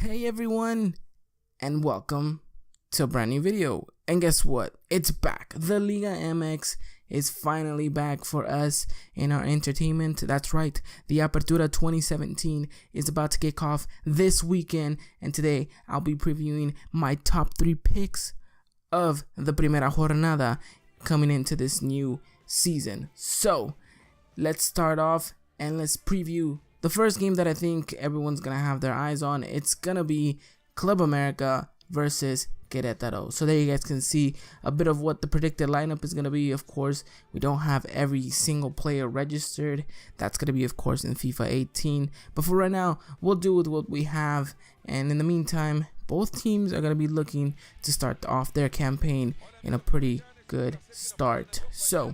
Hey everyone, and welcome to a brand new video. And guess what? It's back. The Liga MX is finally back for us in our entertainment. That's right, the Apertura 2017 is about to kick off this weekend, and today I'll be previewing my top 3 picks of the Primera Jornada coming into this new season. So let's start off and let's preview the first game that I think everyone's gonna have their eyes on. It's gonna be Club America versus Querétaro. So there you guys can see a bit of what the predicted lineup is gonna be. Of course, we don't have every single player registered. That's gonna be, of course, in FIFA 18. But for right now, we'll do with what we have. And in the meantime, both teams are gonna be looking to start off their campaign in a pretty good start. So,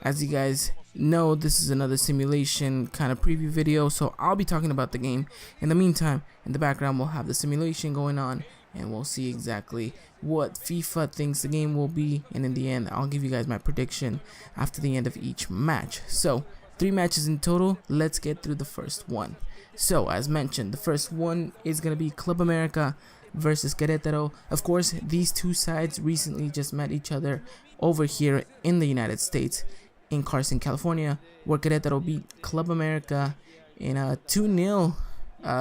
as you guys know, this is another simulation kind of preview video, so I'll be talking about the game. In the meantime, in the background, we'll have the simulation going on, and we'll see exactly what FIFA thinks the game will be, and in the end, I'll give you guys my prediction after the end of each match. So, 3 matches in total. Let's get through the first one. So, as mentioned, the first one is going to be Club America versus Querétaro. Of course, these two sides recently just met each other over here in the United States, in Carson, California, where Querétaro beat Club America in a 2-0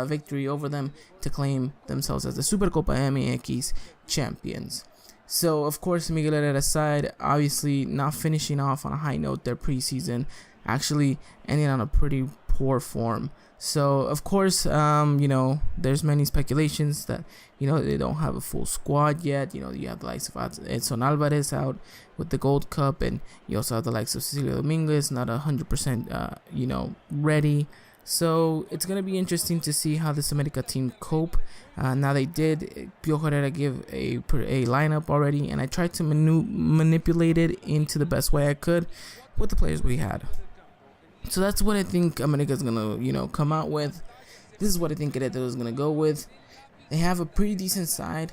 victory over them to claim themselves as the Supercopa MX champions. So, of course, Miguel Herrera's side, obviously not finishing off on a high note their preseason, actually ending on a pretty poor form. So, of course, there's many speculations that, they don't have a full squad yet. You have the likes of Edson Alvarez out with the Gold Cup, and you also have the likes of Cecilio Dominguez, not 100%, ready. So, it's going to be interesting to see how this America team cope. Now, they did, Piojo Herrera give a lineup already, and I tried to manipulate it into the best way I could with the players we had. So that's what I think America's gonna, come out with. This is what I think Querétaro is gonna go with. They have a pretty decent side,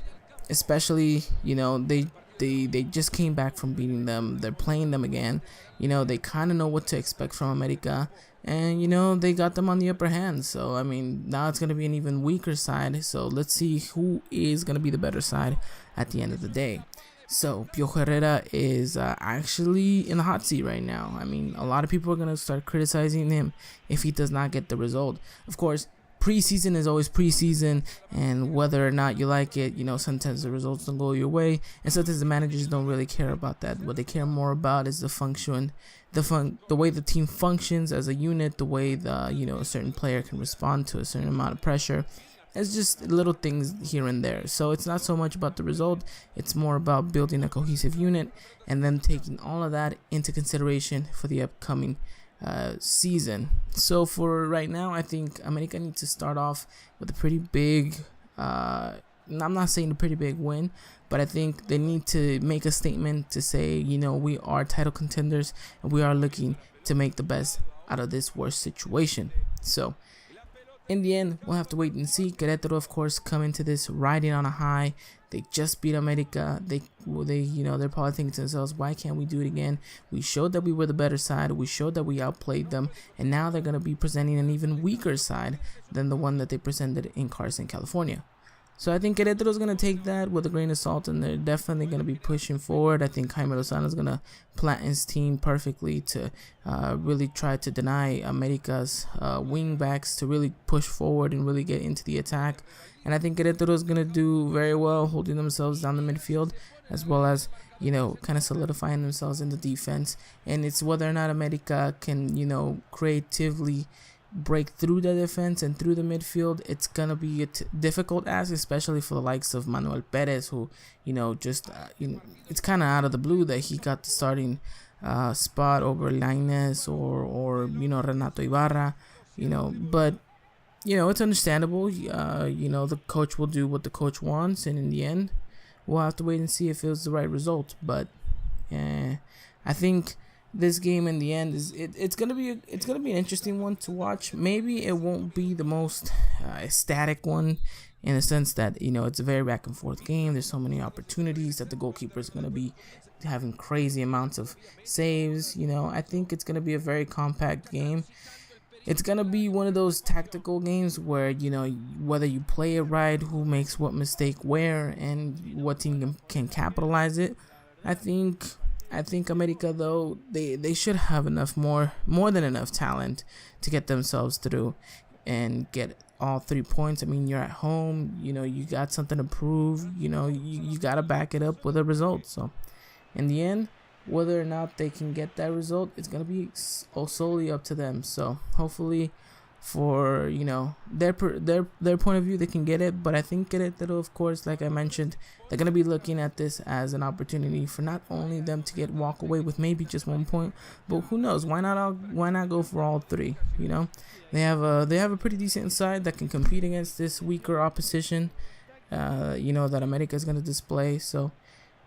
especially, they just came back from beating them. They're playing them again. They kind of know what to expect from America, and they got them on the upper hand. So I mean, now it's gonna be an even weaker side. So let's see who is gonna be the better side at the end of the day. So, Piojo Herrera is actually in the hot seat right now. I mean, a lot of people are going to start criticizing him if he does not get the result. Of course, preseason is always preseason, and whether or not you like it, sometimes the results don't go your way, and sometimes the managers don't really care about that. What they care more about is the way the team functions as a unit, the way a certain player can respond to a certain amount of pressure. It's just little things here and there. So it's not so much about the result. It's more about building a cohesive unit and then taking all of that into consideration for the upcoming season. So for right now, I think America needs to start off with a pretty big, I'm not saying a pretty big win, but I think they need to make a statement to say, we are title contenders and we are looking to make the best out of this worst situation. So in the end, we'll have to wait and see. Querétaro, of course, come into this riding on a high. They just beat America. They're probably thinking to themselves, why can't we do it again? We showed that we were the better side. We showed that we outplayed them. And now they're going to be presenting an even weaker side than the one that they presented in Carson, California. So I think Querétaro is going to take that with a grain of salt, and they're definitely going to be pushing forward. I think Jaime Lozano is going to plant his team perfectly to really try to deny America's wing backs to really push forward and really get into the attack. And I think Querétaro is going to do very well holding themselves down the midfield, as well as, kind of solidifying themselves in the defense. And it's whether or not America can, creatively break through the defense and through the midfield. It's gonna be a difficult ask, especially for the likes of Manuel Perez, who it's kind of out of the blue that he got the starting spot over Lainez or Renato Ibarra, but it's understandable. The coach will do what the coach wants, and in the end we'll have to wait and see if it was the right result. But I think this game in the end it's gonna be an interesting one to watch. Maybe it won't be the most ecstatic one, in the sense that it's a very back and forth game. There's so many opportunities that the goalkeeper is gonna be having crazy amounts of saves. I think it's gonna be a very compact game. it's gonna be one of those tactical games where, you know, whether you play it right, who makes what mistake where, and what team can capitalize it. I think America, though, they should have more than enough talent to get themselves through and get all 3 points. I mean, you're at home, you know, you got something to prove, you know, you got to back it up with a result. So in the end, whether or not they can get that result, it's going to be solely up to them. So hopefully for, you know, their point of view, they can get it. But I think Querétaro, of course, like I mentioned, they're going to be looking at this as an opportunity for not only them to walk away with maybe just 1 point, but who knows, why not go for all 3? You know, they have a pretty decent side that can compete against this weaker opposition, you know, that America is going to display. So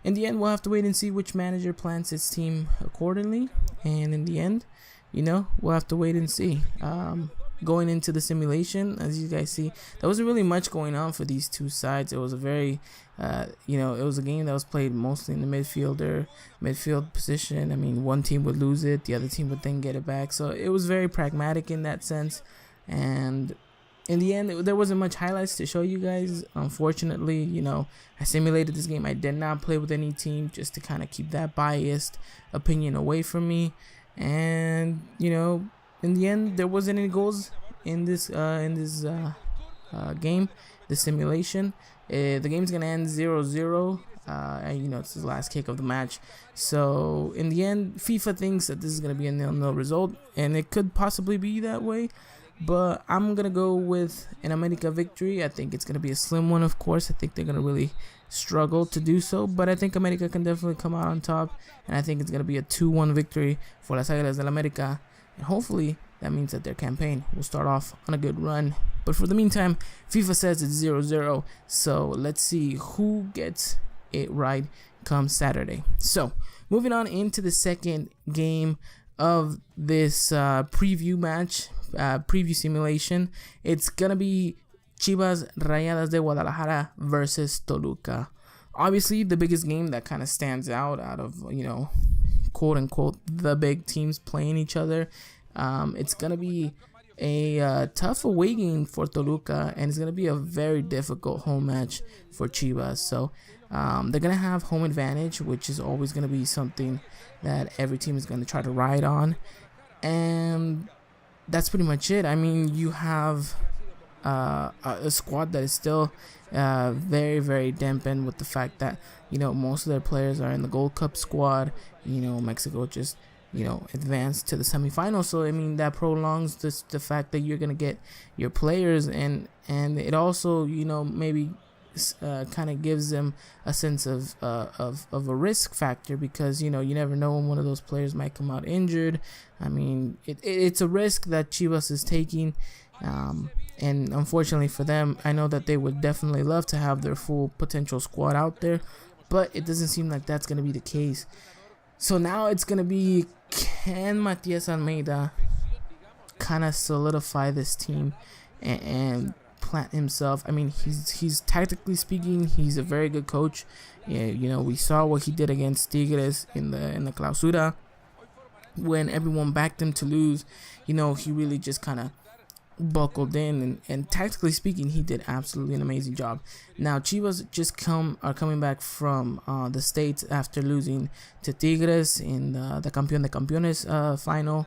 in the end, we'll have to wait and see which manager plans his team accordingly. And in the end, you know, we'll have to wait and see. Going into the simulation, as you guys see, there wasn't really much going on for these two sides. It was a very, you know, it was a game that was played mostly in the midfield position. I mean, one team would lose it, the other team would then get it back. So it was very pragmatic in that sense. And in the end, there wasn't much highlights to show you guys. Unfortunately, you know, I simulated this game. I did not play with any team just to kind of keep that biased opinion away from me. And, you know, in the end, there wasn't any goals in this game, the simulation. The game's gonna end 0-0. And, you know, it's the last kick of the match. So in the end, FIFA thinks that this is gonna be a 0-0 result, and it could possibly be that way. But I'm gonna go with an America victory. I think it's gonna be a slim one, of course. I think they're gonna really struggle to do so, but I think America can definitely come out on top, and I think it's gonna be a 2-1 victory for Las Águilas del América. And hopefully that means that their campaign will start off on a good run. But for the meantime, FIFA says it's 0-0. So let's see who gets it right come Saturday. So moving on into the second game of this preview match, preview simulation. It's going to be Chivas Rayadas de Guadalajara versus Toluca. Obviously, the biggest game that kind of stands out of, you know, quote unquote, the big teams playing each other. It's going to be a tough away game for Toluca, and it's going to be a very difficult home match for Chivas. So they're going to have home advantage, which is always going to be something that every team is going to try to ride on. And that's pretty much it. I mean, you have a squad that is still very, very dampened with the fact that, you know, most of their players are in the Gold Cup squad. You know, Mexico just, you know, advanced to the semifinals. So, I mean, that prolongs the fact that you're going to get your players, and it also, you know, maybe kind of gives them a sense of a risk factor, because, you know, you never know when one of those players might come out injured. I mean, it's a risk that Chivas is taking. And unfortunately for them, I know that they would definitely love to have their full potential squad out there, but it doesn't seem like that's going to be the case. So now it's going to be, can Matias Almeida kind of solidify this team and plant himself? I mean, he's tactically speaking, he's a very good coach. Yeah, you know, we saw what he did against Tigres in the Clausura when everyone backed him to lose. You know, he really just kind of buckled in, and tactically speaking, he did absolutely an amazing job. Now Chivas are coming back from the States after losing to Tigres in the Campeón de Campeones final.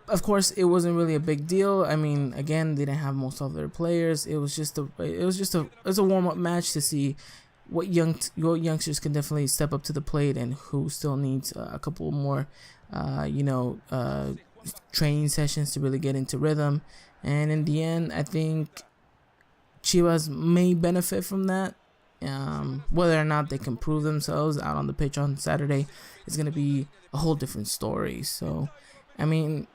Of course, it wasn't really a big deal. I mean, again, they didn't have most of their players. It was a warm-up match to see what youngsters can definitely step up to the plate, and who still needs a couple more training sessions to really get into rhythm. And in the end, I think Chivas may benefit from that. Whether or not they can prove themselves out on the pitch on Saturday is going to be a whole different story. So, I mean,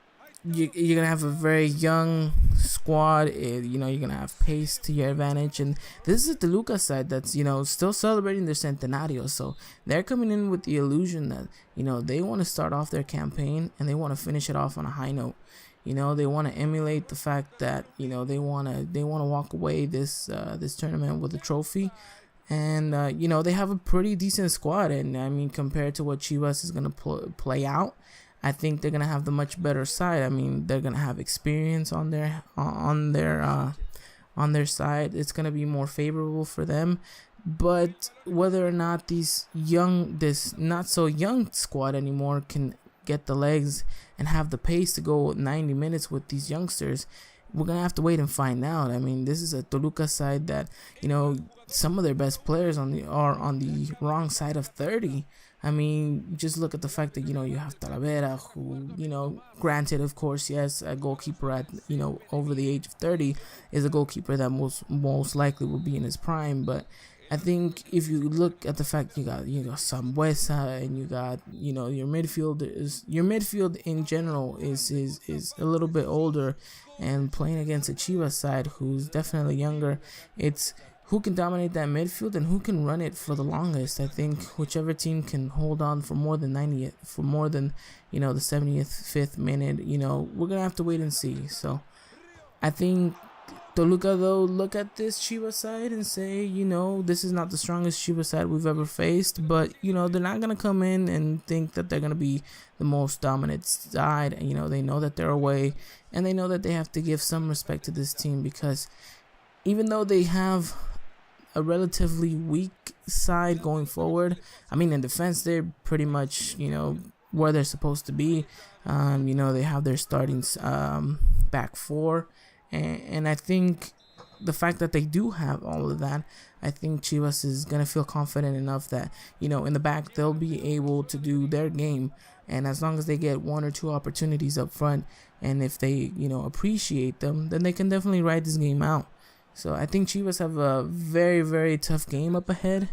you're going to have a very young squad. You know, you're going to have pace to your advantage. And this is the Toluca side that's, you know, still celebrating their centenario. So they're coming in with the illusion that, you know, they want to start off their campaign and they want to finish it off on a high note. You know, they want to emulate the fact that, you know, they want to walk away this tournament with a trophy. And, you know, they have a pretty decent squad. And, I mean, compared to what Chivas is going to play out, I think they're gonna have the much better side. I mean, they're gonna have experience on their side. It's gonna be more favorable for them. But whether or not this not so young squad anymore can get the legs and have the pace to go 90 minutes with these youngsters, we're gonna have to wait and find out. I mean, this is a Toluca side that, some of their best players are on the wrong side of 30. I mean, just look at the fact that, you have Talavera, who, granted, of course, yes, a goalkeeper at, over the age of 30 is a goalkeeper that most likely will be in his prime. But I think if you look at the fact you got Sambuesa, and you got, your midfield in general is a little bit older, and playing against a Chivas side who's definitely younger, it's who can dominate that midfield and who can run it for the longest. I think whichever team can hold on for more than the 75th minute, we're gonna have to wait and see. So I think Toluca, though, look at this Chivas side and say, this is not the strongest Chivas side we've ever faced, but they're not gonna come in and think that they're gonna be the most dominant side. They know that they're away, and they know that they have to give some respect to this team, because even though they have a relatively weak side going forward, I mean, in defense, they're pretty much, where they're supposed to be. They have their starting back four. And I think the fact that they do have all of that, I think Chivas is going to feel confident enough that, in the back, they'll be able to do their game. And as long as they get one or two opportunities up front, and if they, appreciate them, then they can definitely ride this game out. So I think Chivas have a very, very tough game up ahead.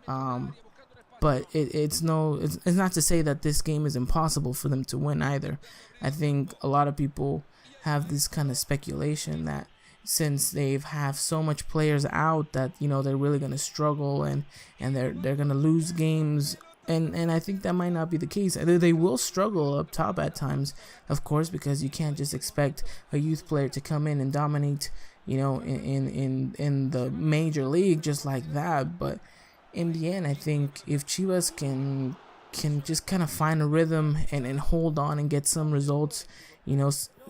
But it's not to say that this game is impossible for them to win either. I think a lot of people have this kind of speculation that since they have so much players out that they're really gonna struggle and they're gonna lose games, and I think that might not be the case. They will struggle up top at times, of course, because you can't just expect a youth player to come in and dominate in the major league just like that. But in the end, I think if Chivas can just kind of find a rhythm and hold on and get some results,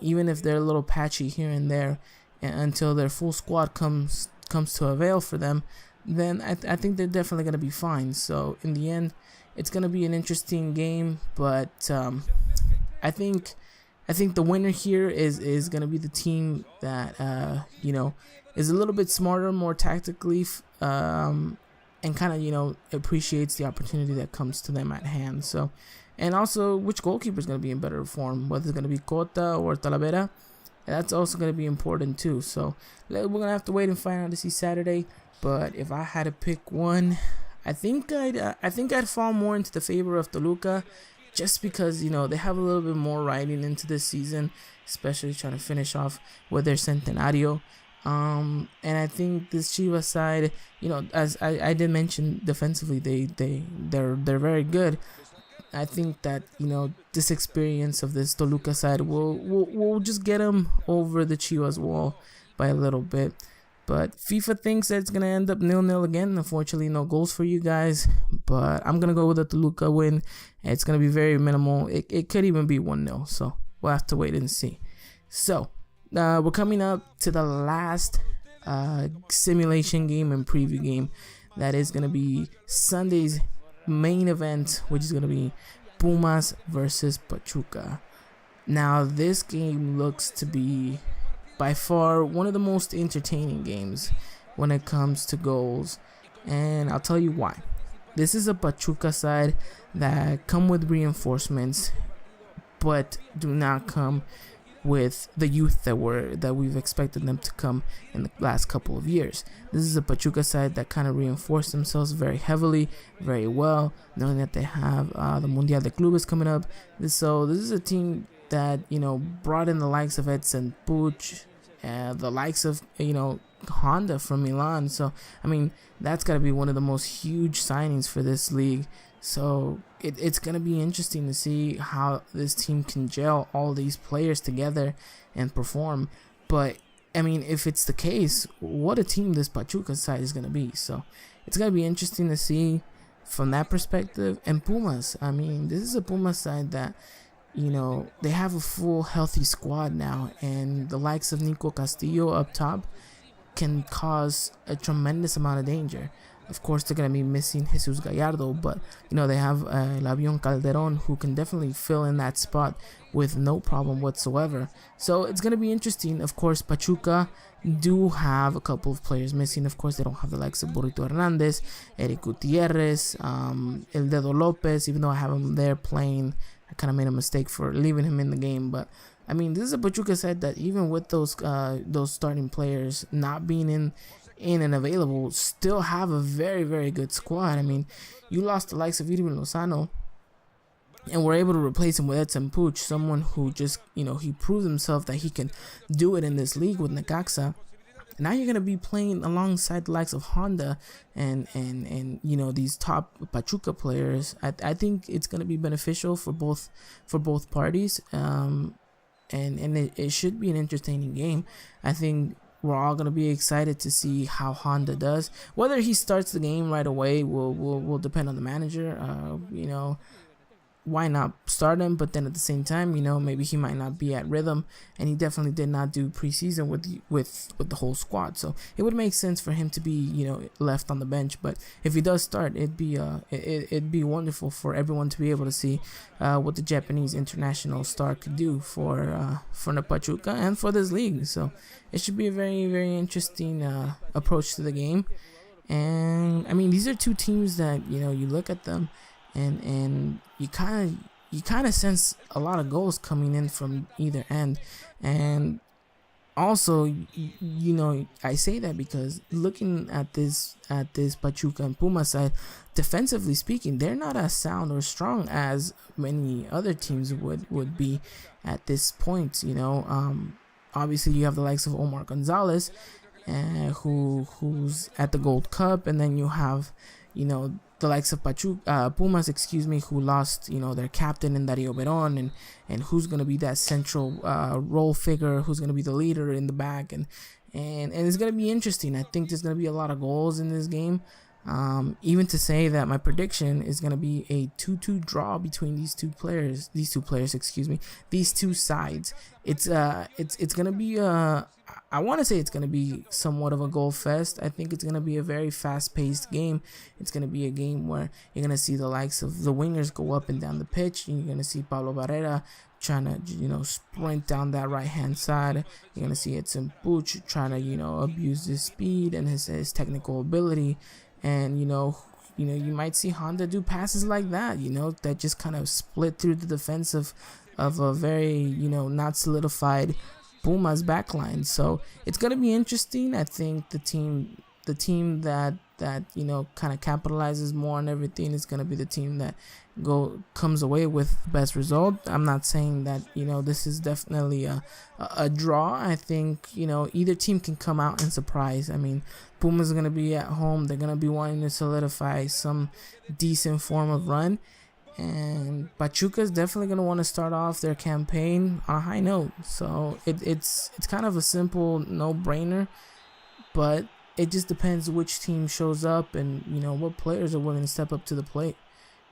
even if they're a little patchy here and there, until their full squad comes to avail for them, then I think they're definitely going to be fine. So in the end, it's going to be an interesting game, but I think the winner here is going to be the team that is a little bit smarter, more tactically, and kind of appreciates the opportunity that comes to them at hand. So, and also which goalkeeper is going to be in better form, whether it's going to be Cota or Talavera. That's also going to be important too. So we're going to have to wait and find out to see Saturday. But if I had to pick one, I think I'd fall more into the favor of Toluca, just because they have a little bit more riding into this season, especially trying to finish off with their centenario. And I think this Chivas side, as I did mention, defensively they're very good. I think that this experience of this Toluca side will just get them over the Chivas wall by a little bit. But FIFA thinks that it's gonna end up 0-0 again. Unfortunately, no goals for you guys. But I'm gonna go with the Toluca win. It's gonna be very minimal. It could even be 1-0. So we'll have to wait and see. So we're coming up to the last simulation game and preview game. That is gonna be Sunday's main event, which is gonna be Pumas versus Pachuca. Now this game looks to be by far one of the most entertaining games when it comes to goals, and I'll tell you why. This is a Pachuca side that come with reinforcements, but do not come with the youth that we've expected them to come in the last couple of years. This is a Pachuca side that kind of reinforced themselves very heavily, very well, knowing that they have the Mundial de Clubes coming up. So this is a team that brought in the likes of Edson Puig, the likes of Honda from Milan. So I mean, that's got to be one of the most huge signings for this league. So it's going to be interesting to see how this team can gel all these players together and perform. But, I mean, if it's the case, what a team this Pachuca side is going to be. So it's going to be interesting to see from that perspective. And Pumas, I mean, this is a Pumas side that they have a full healthy squad now, and the likes of Nico Castillo up top can cause a tremendous amount of danger. Of course, they're going to be missing Jesus Gallardo, but, they have El Avión Calderón, who can definitely fill in that spot with no problem whatsoever. So it's going to be interesting. Of course, Pachuca do have a couple of players missing. Of course, they don't have the likes of Burrito Hernandez, Eric Gutierrez, El Dedo Lopez, even though I have him there playing. I kind of made a mistake for leaving him in the game, but I mean, this is a Pachuca side that even with those starting players not being in and available, still have a very, very good squad. I mean, you lost the likes of Irving Lozano and were able to replace him with Edson Puch, someone who just, he proved himself that he can do it in this league with Necaxa. Now you're going to be playing alongside the likes of Honda and these top Pachuca players. I think it's going to be beneficial for both parties. And it should be an entertaining game. I think we're all going to be excited to see how Honda does. Whether he starts the game right away will depend on the manager. Why not start him? But then at the same time, maybe he might not be at rhythm, and he definitely did not do preseason with the whole squad. So it would make sense for him to be left on the bench. But if he does start, it'd be wonderful for everyone to be able to see what the Japanese international star could do for the Pachuca and for this league. So it should be a very, very interesting approach to the game. And I mean, these are two teams that you look at them. And you kind of sense a lot of goals coming in from either end. And also, I say that because looking at this Pachuca and Pumas side, defensively speaking, they're not as sound or strong as many other teams would be at this point. Obviously you have the likes of Omar Gonzalez, who's at the Gold Cup, and then you have the likes of Pumas, who lost, their captain in Dario Verón, and who's going to be that central role figure, who's going to be the leader in the back, and it's going to be interesting. I think there's going to be a lot of goals in this game. Even to say that my prediction is going to be a 2-2 draw between these two sides. It's going to be I want to say it's going to be somewhat of a goal fest. I think it's going to be a very fast-paced game. It's going to be a game where you're going to see the likes of the wingers go up and down the pitch, and you're going to see Pablo Barrera trying to sprint down that right-hand side. You're going to see Edson Puch trying to abuse his speed and his technical ability. And you might see Honda do passes like that, that just kind of split through the defense of a very not solidified Pumas backline. So it's gonna be interesting. I think the team that kind of capitalizes more on everything is gonna be the team that comes away with the best result. I'm not saying that this is definitely a draw. I think either team can come out and surprise. I mean, Pumas are gonna be at home. They're gonna be wanting to solidify some decent form of run. And Pachuca is definitely going to want to start off their campaign on a high note. So it's kind of a simple no-brainer, but it just depends which team shows up and what players are willing to step up to the plate.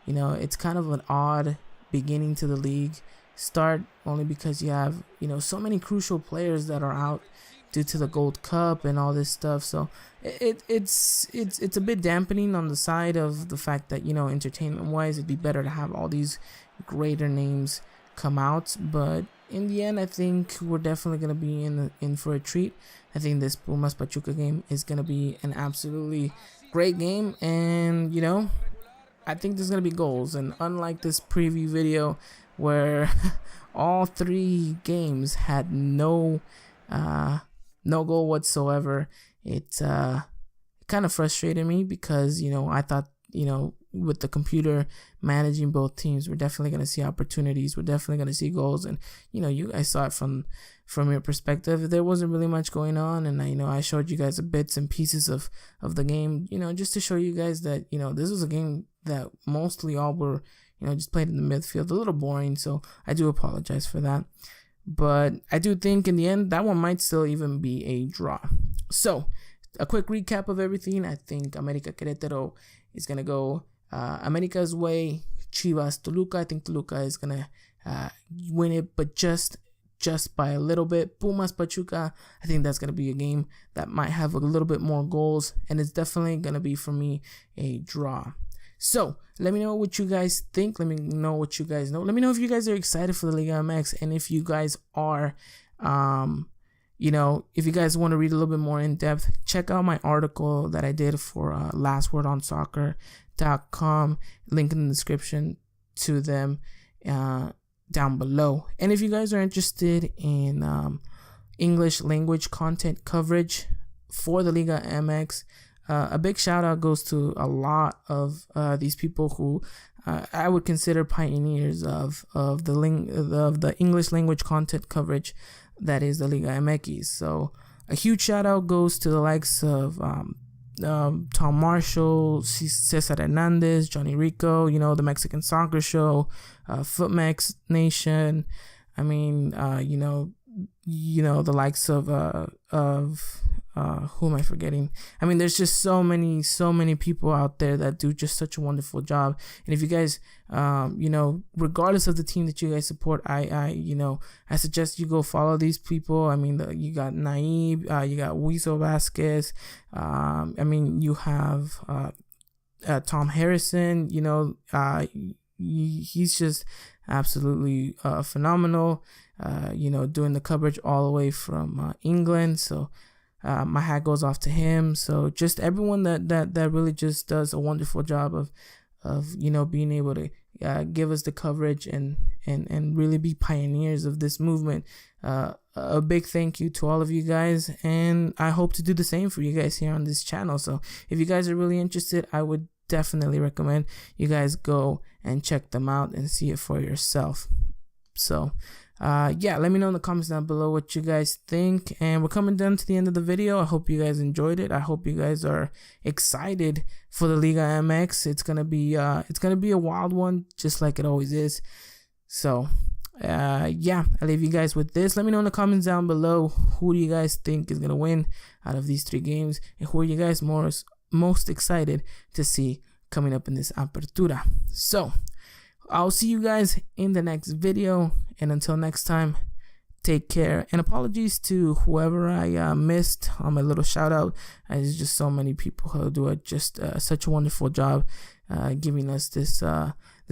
It's kind of an odd beginning to the league start, only because you have so many crucial players that are out due to the Gold Cup and all this stuff. So it's a bit dampening on the side of the fact that entertainment wise it'd be better to have all these greater names come out. But in the end, I think we're definitely gonna be in for a treat. I think this Pumas Pachuca game is gonna be an absolutely great game, and I think there's gonna be goals. And unlike this preview video where all three games had no goal whatsoever, it kind of frustrated me because I thought with the computer managing both teams, we're definitely going to see opportunities, we're definitely going to see goals, and you guys saw it from your perspective. There wasn't really much going on, and I showed you guys the bits and pieces of the game, just to show you guys that this was a game that mostly all were just played in the midfield, a little boring. So I do apologize for that. But I do think in the end, that one might still even be a draw. So, a quick recap of everything. I think América Querétaro is going to go América's way. Chivas Toluca. I think Toluca is going to win it, but just by a little bit. Pumas Pachuca, I think that's going to be a game that might have a little bit more goals, and it's definitely going to be, for me, a draw. So let me know what you guys think. Let me know what you guys know. Let me know if you guys are excited for the Liga MX, and if you guys are, if you guys want to read a little bit more in depth, check out my article that I did for lastwordonsoccer.com. Link in the description to them down below. And if you guys are interested in English language content coverage for the Liga MX, a big shout out goes to a lot of these people who I would consider pioneers of the English language content coverage that is the Liga MX. So a huge shout out goes to the likes of Tom Marshall, Cesar Hernandez, Johnny Rico, the Mexican Soccer Show, Footmex Nation. I mean, the likes of who am I forgetting? I mean, there's just so many people out there that do just such a wonderful job. And if you guys, regardless of the team that you guys support, I suggest you go follow these people. I mean, you got Naib, you got Weasel Vasquez. You have Tom Harrison. He's just absolutely phenomenal. Doing the coverage all the way from England. So. My hat goes off to him. So just everyone that really just does a wonderful job of being able to give us the coverage and really be pioneers of this movement. A big thank you to all of you guys, and I hope to do the same for you guys here on this channel. So if you guys are really interested, I would definitely recommend you guys go and check them out and see it for yourself. So let me know in the comments down below what you guys think. And we're coming down to the end of the video. I hope you guys enjoyed it. I hope you guys are excited for the Liga MX. It's gonna be a wild one, just like it always is. So I leave you guys with this. Let me know in the comments down below, who do you guys think is gonna win out of these 3 games, and who are you guys most excited to see coming up in this Apertura. So I'll see you guys in the next video, and until next time, take care. And apologies to whoever I missed on my little shout out. There's just so many people who do such a wonderful job giving us this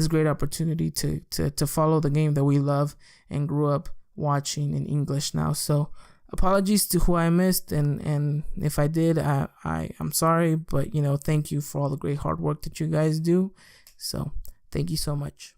great opportunity to follow the game that we love and grew up watching in English now. So apologies to who I missed, and if I did, I'm sorry, but thank you for all the great hard work that you guys do. So thank you so much.